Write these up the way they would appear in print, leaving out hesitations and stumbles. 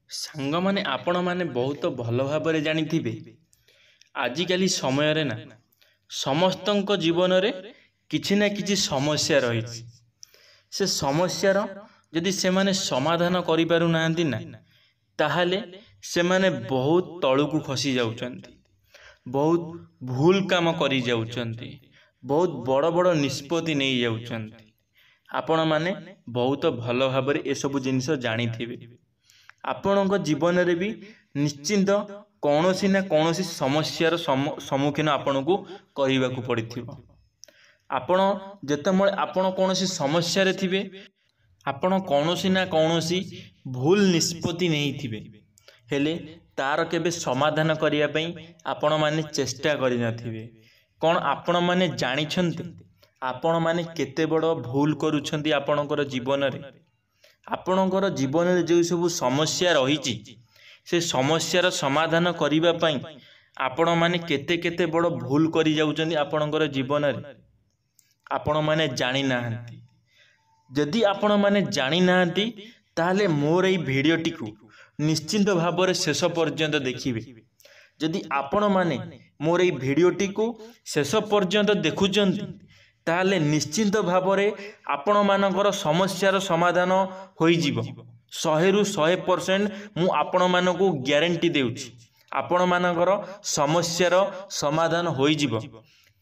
ସାଙ୍ଗମାନେ ଆପଣମାନେ ବହୁତ ଭଲ ଭାବରେ ଜାଣିଥିବେ, ଆଜିକାଲି ସମୟରେ ନା ସମସ୍ତଙ୍କ ଜୀବନରେ କିଛି ନା କିଛି ସମସ୍ୟା ରହିଛି। ସେ ସମସ୍ୟାର ଯଦି ସେମାନେ ସମାଧାନ କରିପାରୁନାହାନ୍ତି ନା, ତାହେଲେ ସେମାନେ ବହୁତ ତଳକୁ ଖସି ଯାଉଛନ୍ତି, ବହୁତ ଭୁଲ କାମ କରି ଯାଉଛନ୍ତି, ବହୁତ ବଡ଼ ବଡ଼ ନିଷ୍ପତ୍ତି ନେଇ ଯାଉଛନ୍ତି। ଆପଣମାନେ ବହୁତ ଭଲ ଭାବରେ ଏସବୁ ଜିନିଷ ଜାଣିଥିବେ। ଆପଣଙ୍କ ଜୀବନରେ ବି ନିଶ୍ଚିନ୍ତ କୌଣସି ନା କୌଣସି ସମସ୍ୟାର ସମ୍ମୁଖୀନ ଆପଣଙ୍କୁ କରିବାକୁ ପଡ଼ିଥିବ। ଆପଣ ଯେତେବେଳେ କୌଣସି ସମସ୍ୟାରେ ଥିବେ, ଆପଣ କୌଣସି ନା କୌଣସି ଭୁଲ ନିଷ୍ପତ୍ତି ନେଇଥିବେ, ହେଲେ ତାର କେବେ ସମାଧାନ କରିବା ପାଇଁ ଆପଣମାନେ ଚେଷ୍ଟା କରିନଥିବେ। କ'ଣ ଆପଣମାନେ ଜାଣିଛନ୍ତି ଆପଣମାନେ କେତେ ବଡ଼ ଭୁଲ କରୁଛନ୍ତି ଆପଣଙ୍କର ଜୀବନରେ? ଆପଣଙ୍କର ଜୀବନରେ ଯେଉଁ ସବୁ ସମସ୍ୟା ରହିଛି, ସେ ସମସ୍ୟାର ସମାଧାନ କରିବା ପାଇଁ ଆପଣମାନେ କେତେ କେତେ ବଡ଼ ଭୁଲ କରି ଯାଉଛନ୍ତି ଆପଣଙ୍କର ଜୀବନରେ, ଆପଣମାନେ ଜାଣିନାହାନ୍ତି। ଯଦି ଆପଣମାନେ ଜାଣିନାହାନ୍ତି, ତାହେଲେ ମୋର ଏଇ ଭିଡ଼ିଓଟିକୁ ନିଶ୍ଚିନ୍ତ ଭାବରେ ଶେଷ ପର୍ଯ୍ୟନ୍ତ ଦେଖିବେ। ଯଦି ଆପଣମାନେ ମୋର ଏଇ ଭିଡ଼ିଓଟିକୁ ଶେଷ ପର୍ଯ୍ୟନ୍ତ ଦେଖୁଛନ୍ତି, ତାହେଲେ ନିଶ୍ଚିନ୍ତ ଭାବରେ ଆପଣମାନଙ୍କର ସମସ୍ୟାର ସମାଧାନ ହୋଇଯିବ। 100ରୁ 100% ମୁଁ ଆପଣମାନଙ୍କୁ ଗ୍ୟାରେଣ୍ଟି ଦେଉଛି, ଆପଣମାନଙ୍କର ସମସ୍ୟାର ସମାଧାନ ହୋଇଯିବ।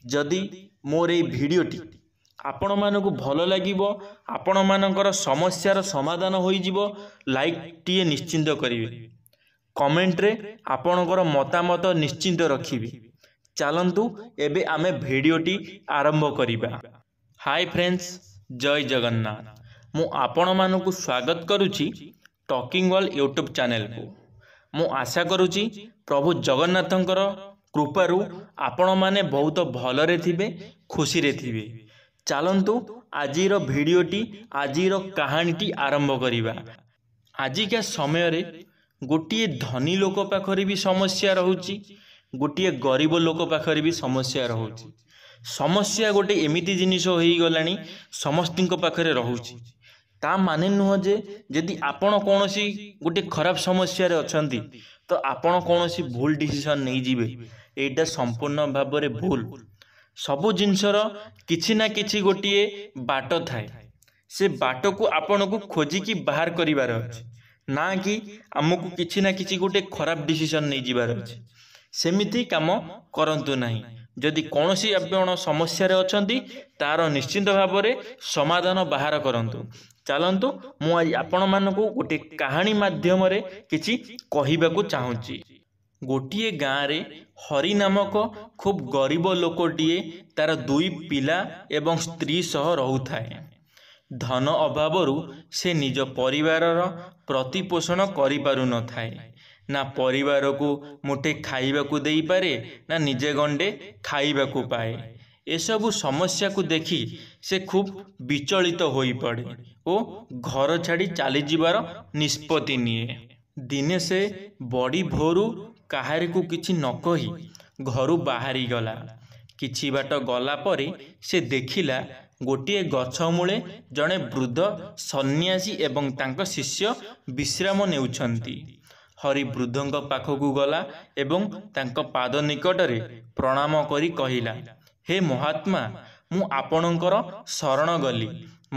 ଯଦି ମୋର ଏଇ ଭିଡ଼ିଓଟି ଆପଣମାନଙ୍କୁ ଭଲ ଲାଗିବ, ଆପଣମାନଙ୍କର ସମସ୍ୟାର ସମାଧାନ ହୋଇଯିବ, ଲାଇକ୍ଟିଏ ନିଶ୍ଚିନ୍ତ କରିବେ। କମେଣ୍ଟରେ ଆପଣଙ୍କର ମତାମତ ନିଶ୍ଚିନ୍ତ ରଖିବେ। ଚାଲନ୍ତୁ ଏବେ ଆମେ ଭିଡ଼ିଓଟି ଆରମ୍ଭ କରିବା। ହାଇ ଫ୍ରେଣ୍ଡସ୍, ଜୟ ଜଗନ୍ନାଥ। ମୁଁ ଆପଣମାନଙ୍କୁ ସ୍ୱାଗତ କରୁଛି ଟକିଂ ୱାର୍ଲ୍ଡ ୟୁଟ୍ୟୁବ୍ ଚ୍ୟାନେଲକୁ। ମୁଁ ଆଶା କରୁଛି ପ୍ରଭୁ ଜଗନ୍ନାଥଙ୍କର କୃପାରୁ ଆପଣମାନେ ବହୁତ ଭଲରେ ଥିବେ, ଖୁସିରେ ଥିବେ। ଚାଲନ୍ତୁ ଆଜିର ଭିଡ଼ିଓଟି, ଆଜିର କାହାଣୀଟି ଆରମ୍ଭ କରିବା। ଆଜିକା ସମୟରେ ଗୋଟିଏ ଧନୀ ଲୋକ ପାଖରେ ବି ସମସ୍ୟା ରହୁଛି, ଗୋଟିଏ ଗରିବ ଲୋକ ପାଖରେ ବି ସମସ୍ୟା ରହୁଛି। ସମସ୍ୟା ଗୋଟେ ଏମିତି ଜିନିଷ ହୋଇଗଲାଣି, ସମସ୍ତଙ୍କ ପାଖରେ ରହୁଛି। ତା ମାନେ ନୁହଁ ଯେ ଯଦି ଆପଣ କୌଣସି ଗୋଟେ ଖରାପ ସମସ୍ୟାରେ ଅଛନ୍ତି, ତ ଆପଣ କୌଣସି ଭୁଲ ଡିସିସନ୍ ନେଇଯିବେ। ଏଇଟା ସମ୍ପୂର୍ଣ୍ଣ ଭାବରେ ଭୁଲ। ସବୁ ଜିନିଷର କିଛି ନା କିଛି ଗୋଟିଏ ବାଟ ଥାଏ। ସେ ବାଟକୁ ଆପଣଙ୍କୁ ଖୋଜିକି ବାହାର କରିବାର ଅଛି, ନା କି ଆମକୁ କିଛି ନା କିଛି ଗୋଟେ ଖରାପ ଡିସିସନ୍ ନେଇଯିବାର ଅଛି। ସେମିତି କାମ କରନ୍ତୁ ନାହିଁ। ଯଦି କୌଣସି ଆପଣ ସମସ୍ୟାରେ ଅଛନ୍ତି, ତାର ନିଶ୍ଚିନ୍ତ ଭାବରେ ସମାଧାନ ବାହାର କରନ୍ତୁ। ଚାଲନ୍ତୁ ମୁଁ ଆଜି ଆପଣମାନଙ୍କୁ ଗୋଟେ କାହାଣୀ ମାଧ୍ୟମରେ କିଛି କହିବାକୁ ଚାହୁଁଛି। ଗୋଟିଏ ଗାଁରେ ହରି ନାମକ ଖୁବ୍ ଗରିବ ଲୋକଟିଏ ତାର 2 ପିଲା ଏବଂ ସ୍ତ୍ରୀ ସହ ରହୁଥାଏ। ଧନ ଅଭାବରୁ ସେ ନିଜ ପରିବାରର ପ୍ରତିପୋଷଣ କରିପାରୁନଥାଏ। ନା ପରିବାରକୁ ମୁଠେ ଖାଇବାକୁ ଦେଇପାରେ, ନା ନିଜେ ଗଣ୍ଡେ ଖାଇବାକୁ ପାଏ। ଏସବୁ ସମସ୍ୟାକୁ ଦେଖି ସେ ଖୁବ୍ ବିଚଳିତ ହୋଇପଡ଼େ ଓ ଘର ଛାଡ଼ି ଚାଲିଯିବାର ନିଷ୍ପତ୍ତି ନିଏ। ଦିନେ ସେ ବଡ଼ି ଭୋରୁ କାହାରିକୁ କିଛି ନ କହି ଘରୁ ବାହାରିଗଲା। କିଛି ବାଟ ଗଲା ପରେ ସେ ଦେଖିଲା, ଗୋଟିଏ ଗଛ ମୂଳେ ଜଣେ ବୃଦ୍ଧ ସନ୍ନ୍ୟାସୀ ଏବଂ ତାଙ୍କ ଶିଷ୍ୟ ବିଶ୍ରାମ ନେଉଛନ୍ତି। ହରି ବୃଦ୍ଧଙ୍କ ପାଖକୁ ଗଲା ଏବଂ ତାଙ୍କ ପାଦ ନିକଟରେ ପ୍ରଣାମ କରି କହିଲା, ହେ ମହାତ୍ମା, ମୁଁ ଆପଣଙ୍କର ଶରଣ ଗଲି।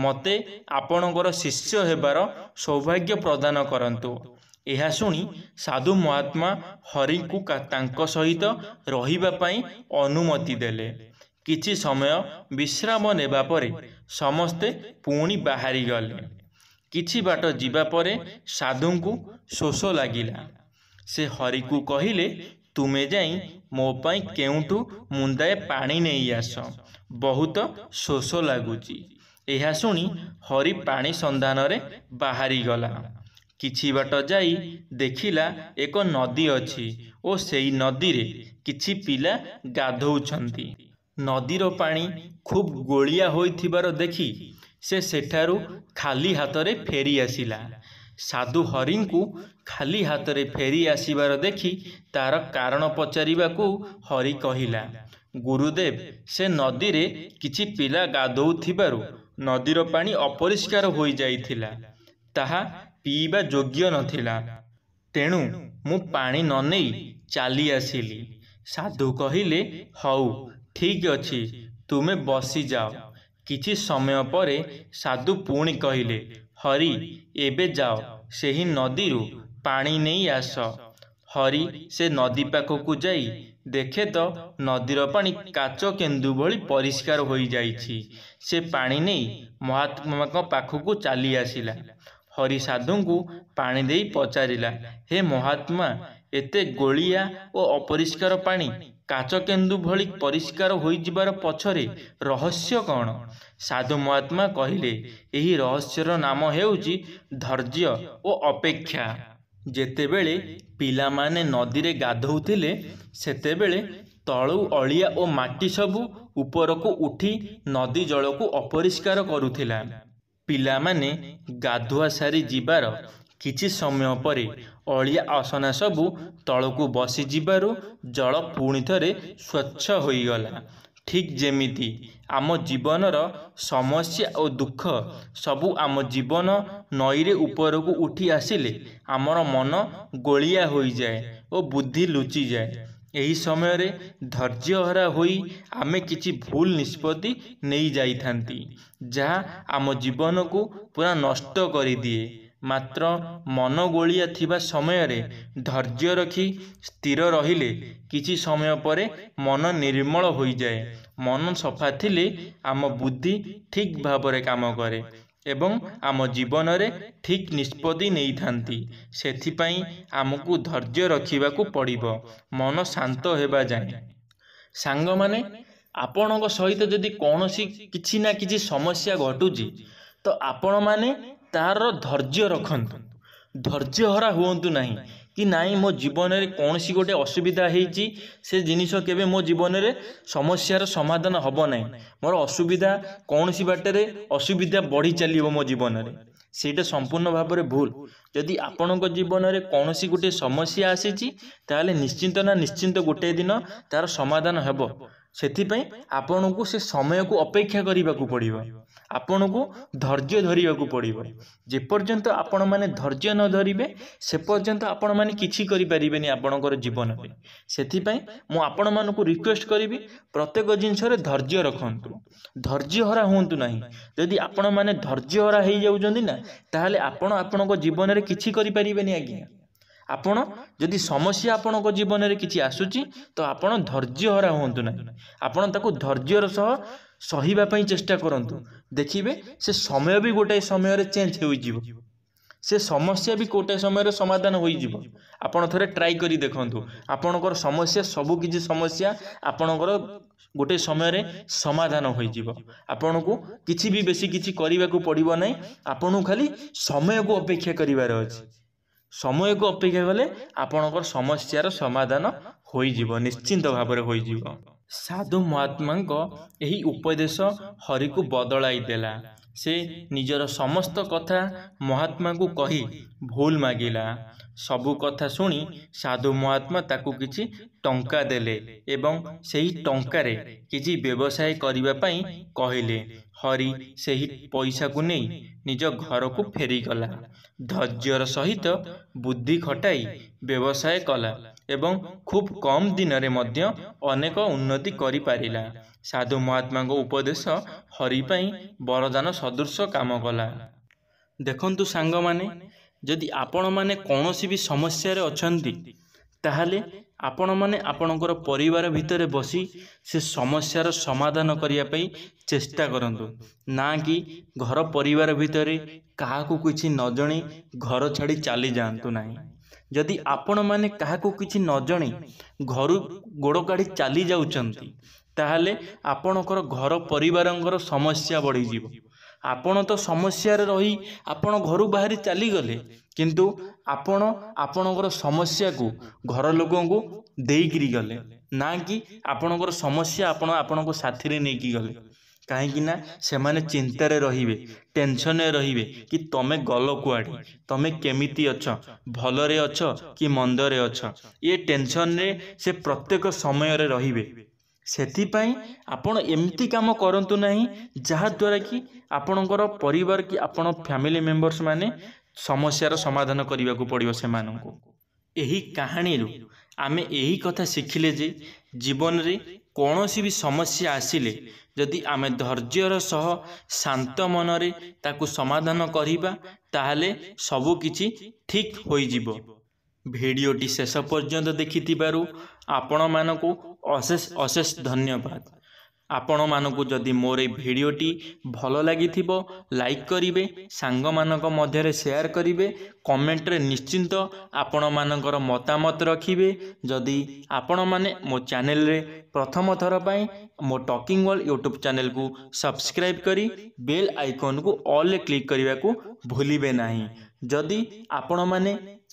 ମୋତେ ଆପଣଙ୍କର ଶିଷ୍ୟ ହେବାର ସୌଭାଗ୍ୟ ପ୍ରଦାନ କରନ୍ତୁ। ଏହା ଶୁଣି ସାଧୁ ମହାତ୍ମା ହରିଙ୍କୁ ତାଙ୍କ ସହିତ ରହିବା ପାଇଁ ଅନୁମତି ଦେଲେ। କିଛି ସମୟ ବିଶ୍ରାମ ନେବା ପରେ ସମସ୍ତେ ପୁଣି ବାହାରିଗଲେ। କିଛି ବାଟ ଯିବା ପରେ ସାଧୁଙ୍କୁ ଶୋଷ ଲାଗିଲା। ସେ ହରିକୁ କହିଲେ, ତୁମେ ଯାଇ ମୋ ପାଇଁ କେଉଁଠୁ ମୁନ୍ଦାଏ ପାଣି ନେଇ ଆସ, ବହୁତ ଶୋଷ ଲାଗୁଛି। ଏହା ଶୁଣି ହରି ପାଣି ସନ୍ଧାନରେ ବାହାରିଗଲା। କିଛି ବାଟ ଯାଇ ଦେଖିଲା ଏକ ନଦୀ ଅଛି ଓ ସେଇ ନଦୀରେ କିଛି ପିଲା ଗାଧୋଉଛନ୍ତି। ନଦୀର ପାଣି ଖୁବ୍ ଗୋଳିଆ ହୋଇଥିବାର ଦେଖି ସେ ସେଠାରୁ ଖାଲି ହାତରେ ଫେରି ଆସିଲା। ସାଧୁ ହରିଙ୍କୁ ଖାଲି ହାତରେ ଫେରି ଆସିବାର ଦେଖି ତାର କାରଣ ପଚାରିବାକୁ ହରି କହିଲା, ଗୁରୁଦେବ, ସେ ନଦୀରେ କିଛି ପିଲା ଗାଧୋଉଥିବାରୁ ନଦୀର ପାଣି ଅପରିଷ୍କାର ହୋଇଯାଇଥିଲା। ତାହା ପିଇବା ଯୋଗ୍ୟ ନଥିଲା। ତେଣୁ ମୁଁ ପାଣି ନ ନେଇ ଚାଲି ଆସିଲି। ସାଧୁ କହିଲେ, ହଉ ଠିକ୍ ଅଛି, ତୁମେ ବସିଯାଅ। କିଛି ସମୟ ପରେ ସାଧୁ ପୁଣି କହିଲେ, ହରି ଏବେ ଯାଅ, ସେହି ନଦୀରୁ ପାଣି ନେଇ ଆସ। ହରି ସେ ନଦୀ ପାଖକୁ ଯାଇ ଦେଖେ ତ ନଦୀର ପାଣି କାଚ କେନ୍ଦୁ ଭଳି ପରିଷ୍କାର ହୋଇଯାଇଛି। ସେ ପାଣି ନେଇ ମହାତ୍ମାଙ୍କ ପାଖକୁ ଚାଲି ଆସିଲା। ହରି ସାଧୁଙ୍କୁ ପାଣି ଦେଇ ପଚାରିଲା, ହେ ମହାତ୍ମା, ଏତେ ଗୋଳିଆ ଓ ଅପରିଷ୍କାର ପାଣି କାଚ କେନ୍ଦୁ ଭଳି ପରିଷ୍କାର ହୋଇଯିବାର ପଛରେ ରହସ୍ୟ କ'ଣ? ସାଧୁ ମହାତ୍ମା କହିଲେ, ଏହି ରହସ୍ୟର ନାମ ହେଉଛି ଧୈର୍ଯ୍ୟ ଓ ଅପେକ୍ଷା। ଯେତେବେଳେ ପିଲାମାନେ ନଦୀରେ ଗାଧୋଉଥିଲେ ସେତେବେଳେ ତଳୁ ଅଳିଆ ଓ ମାଟି ସବୁ ଉପରକୁ ଉଠି ନଦୀ ଜଳକୁ ଅପରିଷ୍କାର କରୁଥିଲା। ପିଲାମାନେ ଗାଧୁଆ ସାରି ଯିବାର କିଛି ସମୟ ପରେ ଅଳିଆ ଅସନା ସବୁ ତଳକୁ ବସିଯିବାରୁ ଜଳ ପୁଣି ଥରେ ସ୍ୱଚ୍ଛ ହୋଇଗଲା। ଠିକ୍ ଯେମିତି ଆମ ଜୀବନର ସମସ୍ୟା ଓ ଦୁଃଖ ସବୁ ଆମ ଜୀବନ ନଈରେ ଉପରକୁ ଉଠି ଆସିଲେ ଆମର ମନ ଗୋଳିଆ ହୋଇଯାଏ ଓ ବୁଦ୍ଧି ଲୁଚିଯାଏ। ଏହି ସମୟରେ ଧୈର୍ଯ୍ୟହରା ହୋଇ ଆମେ କିଛି ଭୁଲ ନିଷ୍ପତ୍ତି ନେଇଯାଇଥାନ୍ତି, ଯାହା ଆମ ଜୀବନକୁ ପୁରା ନଷ୍ଟ କରିଦିଏ। ମାତ୍ର ମନ ଗୋଳିଆ ଥିବା ସମୟରେ ଧୈର୍ଯ୍ୟ ରଖି ସ୍ଥିର ରହିଲେ କିଛି ସମୟ ପରେ ମନ ନିର୍ମଳ ହୋଇଯାଏ। ମନ ସଫା ଥିଲେ ଆମ ବୁଦ୍ଧି ଠିକ୍ ଭାବରେ କାମ କରେ ଏବଂ ଆମ ଜୀବନରେ ଠିକ୍ ନିଷ୍ପତ୍ତି ନେଇଥାନ୍ତି। ସେଥିପାଇଁ ଆମକୁ ଧୈର୍ଯ୍ୟ ରଖିବାକୁ ପଡ଼ିବ, ମନ ଶାନ୍ତ ହେବା ଯାଏଁ। ସାଙ୍ଗମାନେ, ଆପଣଙ୍କ ସହିତ ଯଦି କୌଣସି କିଛି ନା କିଛି ସମସ୍ୟା ଘଟୁଛି ତ ଆପଣମାନେ ତାର ଧୈର୍ଯ୍ୟ ରଖନ୍ତୁ। ଧୈର୍ଯ୍ୟହରା ହୁଅନ୍ତୁ ନାହିଁ କି ନାଇଁ ମୋ ଜୀବନରେ କୌଣସି ଗୋଟେ ଅସୁବିଧା ହେଇଛି, ସେ ଜିନିଷ କେବେ ମୋ ଜୀବନରେ ସମସ୍ୟାର ସମାଧାନ ହେବ ନାହିଁ। ମୋର ଅସୁବିଧା କୌଣସି ବାଟରେ ଅସୁବିଧା ବଢ଼ି ଚାଲିବ ମୋ ଜୀବନରେ, ସେଇଟା ସମ୍ପୂର୍ଣ୍ଣ ଭାବରେ ଭୁଲ। ଯଦି ଆପଣଙ୍କ ଜୀବନରେ କୌଣସି ଗୋଟିଏ ସମସ୍ୟା ଆସିଛି ତାହେଲେ ନିଶ୍ଚିନ୍ତ ନା ନିଶ୍ଚିନ୍ତ ଗୋଟିଏ ଦିନ ତାର ସମାଧାନ ହେବ। ସେଥିପାଇଁ ଆପଣଙ୍କୁ ସେ ସମୟକୁ ଅପେକ୍ଷା କରିବାକୁ ପଡ଼ିବ, ଆପଣଙ୍କୁ ଧୈର୍ଯ୍ୟ ଧରିବାକୁ ପଡ଼ିବ। ଯେପର୍ଯ୍ୟନ୍ତ ଆପଣମାନେ ଧୈର୍ଯ୍ୟ ନ ଧରିବେ ସେ ପର୍ଯ୍ୟନ୍ତ ଆପଣମାନେ କିଛି କରିପାରିବେନି ଆପଣଙ୍କର ଜୀବନରେ। ସେଥିପାଇଁ ମୁଁ ଆପଣମାନଙ୍କୁ ରିକ୍ୱେଷ୍ଟ କରିବି, ପ୍ରତ୍ୟେକ ଜିନିଷରେ ଧୈର୍ଯ୍ୟ ରଖନ୍ତୁ, ଧୈର୍ଯ୍ୟହରା ହୁଅନ୍ତୁ ନାହିଁ। ଯଦି ଆପଣମାନେ ଧୈର୍ଯ୍ୟହରା ହେଇଯାଉଛନ୍ତି ନା ତାହେଲେ ଆପଣ ଆପଣଙ୍କ ଜୀବନରେ କିଛି କରିପାରିବେନି ଆଜ୍ଞା। ଆପଣ ଯଦି ସମସ୍ୟା ଆପଣଙ୍କ ଜୀବନରେ କିଛି ଆସୁଛି ତ ଆପଣ ଧୈର୍ଯ୍ୟହରା ହୁଅନ୍ତୁ ନାହିଁ, ଆପଣ ତାକୁ ଧୈର୍ଯ୍ୟର ସହ ସହିବା ପାଇଁ ଚେଷ୍ଟା କରନ୍ତୁ। ଦେଖିବେ ସେ ସମୟ ବି ଗୋଟାଏ ସମୟରେ ଚେଞ୍ଜ ହୋଇଯିବ, ସେ ସମସ୍ୟା ବି ଗୋଟାଏ ସମୟରେ ସମାଧାନ ହୋଇଯିବ। ଆପଣ ଥରେ ଟ୍ରାଏ କରି ଦେଖନ୍ତୁ, ଆପଣଙ୍କର ସମସ୍ୟା ସବୁ କିଛି ସମସ୍ୟା ଆପଣଙ୍କର ଗୋଟିଏ ସମୟରେ ସମାଧାନ ହୋଇଯିବ। ଆପଣଙ୍କୁ କିଛି ବି ବେଶୀ କିଛି କରିବାକୁ ପଡ଼ିବ ନାହିଁ, ଆପଣଙ୍କୁ ଖାଲି ସମୟକୁ ଅପେକ୍ଷା କରିବାର ଅଛି। ସମୟକୁ ଅପେକ୍ଷା କଲେ ଆପଣଙ୍କର ସମସ୍ୟାର ସମାଧାନ ହୋଇଯିବ, ନିଶ୍ଚିନ୍ତ ଭାବରେ ହୋଇଯିବ। ସାଧୁ ମହାତ୍ମାଙ୍କ ଏହି ଉପଦେଶ ହରିକୁ ବଦଳାଇ ଦେଲା। ସେ ନିଜର ସମସ୍ତ କଥା ମହାତ୍ମାଙ୍କୁ କହି ଭୁଲ ମାଗିଲା। ସବୁ କଥା ଶୁଣି ସାଧୁ ମହାତ୍ମା ତାକୁ କିଛି ଟଙ୍କା ଦେଲେ ଏବଂ ସେହି ଟଙ୍କାରେ କିଛି ବ୍ୟବସାୟ କରିବା ପାଇଁ କହିଲେ। ହରି ସେହି ପଇସାକୁ ନେଇ ନିଜ ଘରକୁ ଫେରିଗଲା। ଧୈର୍ଯ୍ୟର ସହିତ ବୁଦ୍ଧି ଖଟାଇ ବ୍ୟବସାୟ କଲା ଏବଂ ଖୁବ୍ କମ୍ ଦିନରେ ମଧ୍ୟ ଅନେକ ଉନ୍ନତି କରିପାରିଲା। ସାଧୁ ମହାତ୍ମାଙ୍କ ଉପଦେଶ ହରି ପାଇଁ ବରଦାନ ସଦୃଶ କାମ କଲା। ଦେଖନ୍ତୁ ସାଙ୍ଗମାନେ, ଯଦି ଆପଣମାନେ କୌଣସି ବି ସମସ୍ୟାରେ ଅଛନ୍ତି ତାହେଲେ ଆପଣମାନେ ଆପଣଙ୍କର ପରିବାର ଭିତରେ ବସି ସେ ସମସ୍ୟାର ସମାଧାନ କରିବା ପାଇଁ ଚେଷ୍ଟା କରନ୍ତୁ, ନା କି ଘର ପରିବାର ଭିତରେ କାହାକୁ କିଛି ନ ଜଣେଇ ଘର ଛାଡ଼ି ଚାଲି ଯାଆନ୍ତୁ ନାହିଁ। ଯଦି ଆପଣମାନେ କାହାକୁ କିଛି ନ ଜଣେଇ ଘରୁ ଗୋଡ଼ କାଢ଼ି ଚାଲି ଯାଉଛନ୍ତି ତାହେଲେ ଆପଣଙ୍କର ଘର ପରିବାରଙ୍କର ସମସ୍ୟା ବଢ଼ିଯିବ। ଆପଣ ତ ସମସ୍ୟାରେ ରହି ଆପଣ ଘରୁ ବାହାରି ଚାଲିଗଲେ, କିନ୍ତୁ ଆପଣ ଆପଣଙ୍କର ସମସ୍ୟାକୁ ଘର ଲୋକଙ୍କୁ ଦେଇକିରି ଗଲେ, ନା କି ଆପଣଙ୍କର ସମସ୍ୟା ଆପଣ ଆପଣଙ୍କ ସାଥିରେ ନେଇକି ଗଲେ। କାହିଁକି ନା ସେମାନେ ଚିନ୍ତାରେ ରହିବେ, ଟେନସନରେ ରହିବେ କି ତମେ ଗଲ କୁଆଡ଼େ, ତମେ କେମିତି ଅଛ, ଭଲରେ ଅଛ କି ମନ୍ଦରେ ଅଛ, ଏ ଟେନସନରେ ସେ ପ୍ରତ୍ୟେକ ସମୟରେ ରହିବେ। ସେଥିପାଇଁ ଆପଣ ଏମିତି କାମ କରନ୍ତୁ ନାହିଁ ଯାହାଦ୍ୱାରା କି ଆପଣଙ୍କର ପରିବାର କି ଆପଣ ଫ୍ୟାମିଲି ମେମ୍ବର୍ସ ମାନେ ସମସ୍ୟାର ସମାଧାନ କରିବାକୁ ପଡ଼ିବ ସେମାନଙ୍କୁ। ଏହି କାହାଣୀରୁ ଆମେ ଏହି କଥା ଶିଖିଲେ ଯେ ଜୀବନରେ କୌଣସି ବି ସମସ୍ୟା ଆସିଲେ ଯଦି ଆମେ ଧୈର୍ଯ୍ୟର ସହ ଶାନ୍ତ ମନରେ ତାକୁ ସମାଧାନ କରିବା ତାହେଲେ ସବୁ କିଛି ଠିକ୍ ହୋଇଯିବ। ଭିଡ଼ିଓଟି ଶେଷ ପର୍ଯ୍ୟନ୍ତ ଦେଖିଥିବାରୁ ଆପଣମାନଙ୍କୁ ଅଶେଷ ଅଶେଷ ଧନ୍ୟବାଦ। ଆପଣମାନଙ୍କୁ ଯଦି ମୋର এই ଭିଡ଼ିଓଟି ଭଲ ଲାଗିଥିବ ଲାଇକ୍ କରିବେ, ସାଙ୍ଗମାନଙ୍କ ମଧ୍ୟରେ ସେୟାର କରିବେ, କମେଣ୍ଟରେ ନିଶ୍ଚିନ୍ତ ଆପଣମାନଙ୍କର ମତାମତ ରଖିବେ। ଯଦି ଆପଣମାନେ ମୋ ଚ୍ୟାନେଲରେ ପ୍ରଥମ ଥର ପାଇଁ ମୋ ଟକିଂ ୱାର୍ଲ୍ଡ ୟୁଟ୍ୟୁବ ଚ୍ୟାନେଲକୁ ସବସ୍କ୍ରାଇବ୍ କରି ବେଲ୍ ଆଇକନ୍କୁ ଅଲ୍ରେ କ୍ଲିକ୍ କରିବାକୁ ଭୁଲିବେ ନାହିଁ। ଯଦି ଆପଣମାନେ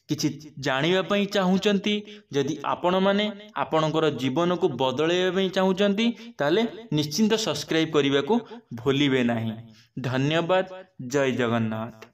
କିଛି ଜାଣିବା ପାଇଁ ଚାହୁଁଛନ୍ତି, ଯଦି ଆପଣମାନେ ଆପଣଙ୍କର ଜୀବନକୁ ବଦଳାଇବା ପାଇଁ ଚାହୁଁଛନ୍ତି ତାହେଲେ ନିଶ୍ଚିନ୍ତ ସବସ୍କ୍ରାଇବ୍ କରିବାକୁ ଭୁଲିବେ ନାହିଁ। ଧନ୍ୟବାଦ। ଜୟ ଜଗନ୍ନାଥ।